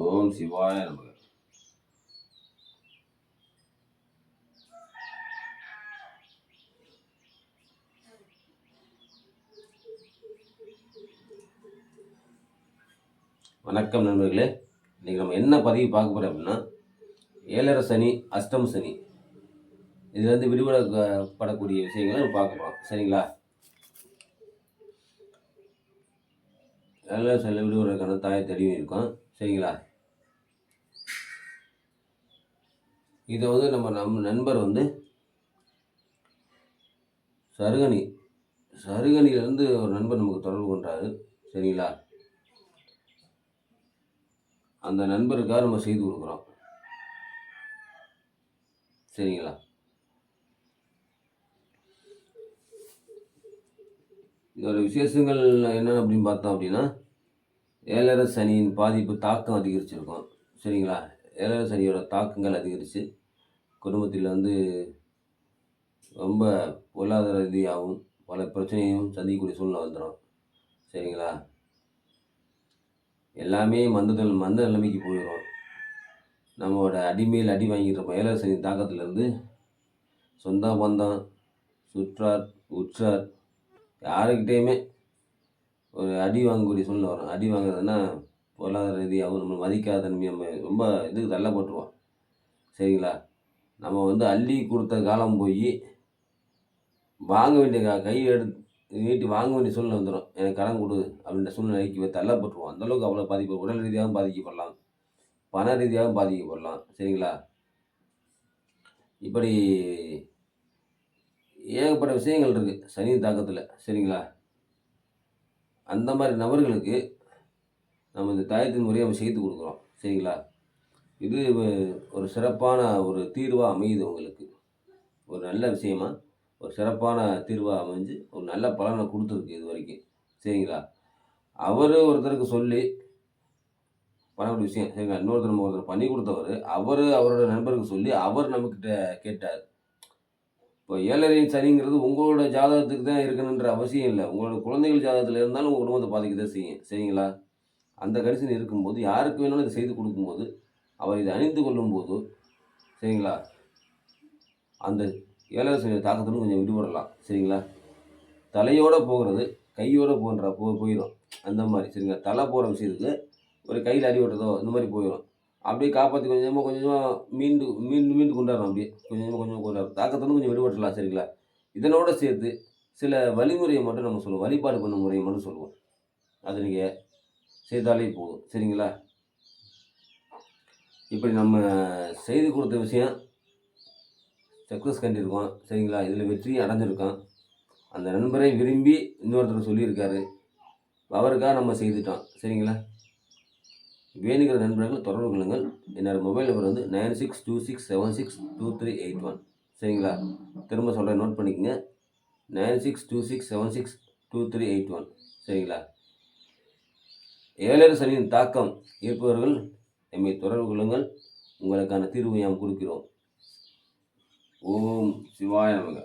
ஓம் சிவாய நமக. வணக்கம் நண்பர்களே. இன்றைக்கி நம்ம என்ன பதிவு பார்க்க போகிறோம் அப்படின்னா, ஏழரை சனி, அஷ்டம சனி, இதுலேருந்து விடுபடப்படக்கூடிய விஷயங்களை நம்ம பார்க்க போகிறோம். சரிங்களா? ஏழரை சனியில் விடுபடுறதுக்கான தாயை தெளிவு இருக்கும். சரிங்களா? இதை வந்து நம்ம நண்பர் வந்து சருகனிலேருந்து ஒரு நண்பர் நமக்கு தொடர்பு கொண்டாரு. சரிங்களா? அந்த நண்பருக்காக நம்ம செய்து கொடுக்குறோம். சரிங்களா? இதோட விசேஷங்கள் என்ன அப்படின்னு பார்த்தோம் அப்படின்னா, ஏழரை சனியின் பாதிப்பு தாக்கம் அதிகரிச்சிருக்கும். சரிங்களா? ஏழரை சனியோட தாக்கங்கள் அதிகரித்து குடும்பத்தில் வந்து ரொம்ப பொருளாதார ரீதியாகவும் பல பிரச்சனையும் சந்திக்கக்கூடிய சூழ்நிலை வந்துடும். சரிங்களா? எல்லாமே மந்த நிலைமைக்கு போயிடும். நம்மளோட அடிமையில் அடி வாங்கிட்டு இருப்போம். ஏழரை சனி தாக்கத்திலேருந்து சொந்த பந்தம், சுற்றார், உற்றார் யாருக்கிட்டேயுமே ஒரு அடி வாங்கக்கூடிய சூழ்நிலை வரும். அடி வாங்குறதுன்னா பொருளாதார ரீதியாகவும் நம்ம மதிக்காத தன்மை, நம்ம ரொம்ப இதுக்கு தள்ளப்பட்டுருவோம். சரிங்களா? நம்ம வந்து அள்ளி கொடுத்த காலம் போய் வாங்க வேண்டிய கை எடுத்து நீட்டி வாங்க வேண்டிய சூழ்நிலை வந்துடும். எனக்கு கடன் கொடு அப்படின்ற சூழ்நிலைக்கு தள்ளப்பட்டுருவோம். அந்தளவுக்கு அவ்வளோ பாதிப்பு, உடல் ரீதியாகவும் பாதிக்கப்படலாம், பண ரீதியாகவும் பாதிக்கப்படலாம். சரிங்களா? இப்படி ஏகப்பட்ட விஷயங்கள் இருக்குது சனி தாக்கத்தில். சரிங்களா? அந்த மாதிரி நபர்களுக்கு நம்ம இந்த தாயத்தின் முறையை நம்ம செய்து கொடுக்குறோம். சரிங்களா? இது ஒரு சிறப்பான ஒரு தீர்வாக அமையுது. உங்களுக்கு ஒரு நல்ல விஷயமா ஒரு சிறப்பான தீர்வாக அமைஞ்சு ஒரு நல்ல பலனை கொடுத்துருக்கு இது வரைக்கும். சரிங்களா? அவர் ஒருத்தருக்கு சொல்லி பண்ணக்கூடிய விஷயம். சரிங்களா? ஒருத்தர் பண்ணி கொடுத்தவர் அவரோட நண்பருக்கு சொல்லி அவர் நம்மக்கிட்ட கேட்டார். இப்போ ஏழரை சனிங்கிறது உங்களோட ஜாதகத்துக்கு தான் இருக்கணுன்ற அவசியம் இல்லை. உங்களோட குழந்தைகள் ஜாதகத்தில் இருந்தாலும் உங்கள் குடும்பத்தை பாதிக்க தான் செய்யும். சரிங்களா? அந்த கண்டிஷன் இருக்கும்போது யாருக்கு வேணாலும் இதை செய்து கொடுக்கும்போது அவர் இதை அணிந்து கொள்ளும்போது, சரிங்களா, அந்த ஏழரை சனி தாக்கத்துடன் கொஞ்சம் விடுபடலாம். சரிங்களா? தலையோடு போகிறது கையோடு போயிடும். அந்த மாதிரி. சரிங்களா? தலை போகிற விஷயத்துக்கு ஒரு கையில் அடி ஓட்டுறதோ இந்த மாதிரி போயிடும். அப்படியே காப்பாற்றி கொஞ்சமாக மீண்டு கொண்டாடணும். அப்படியே கொஞ்சமாக கொண்டாடணும். தாக்கத்துடன் கொஞ்சம் விடுபடலாம். சரிங்களா? இதனோட சேர்த்து சில வழிமுறையை மட்டும் நம்ம சொல்லுவோம். வழிபாடு பண்ண முறையை மட்டும் சொல்லுவோம். அது நீங்கள் செய்தாலே போதும். சரிங்களா? இப்படி நம்ம செய்து கொடுத்த விஷயம் சக்ஸஸ் கண்டிருக்கோம். சரிங்களா? இதில் வெற்றி அடைஞ்சிருக்கோம். அந்த நண்பரை விரும்பி இன்னொருத்தர் சொல்லியிருக்காரு. அவருக்காக நம்ம செய்துட்டோம். சரிங்களா? வேணுங்கிற நண்பர்கள் தொடர்பு கொள்ளுங்கள். என்னோட மொபைல் நம்பர் வந்து 9626762381. சரிங்களா? திரும்ப சொல்கிறேன், நோட் பண்ணிக்கோங்க. 9626762381. சரிங்களா? ஏழரை சனியின் தாக்கம் இருப்பவர்கள் எம்மை தொடர்பு கொள்ளுங்கள். உங்களுக்கான தீர்வு நாம் கொடுக்கிறோம். ஓம் சிவாய நமக.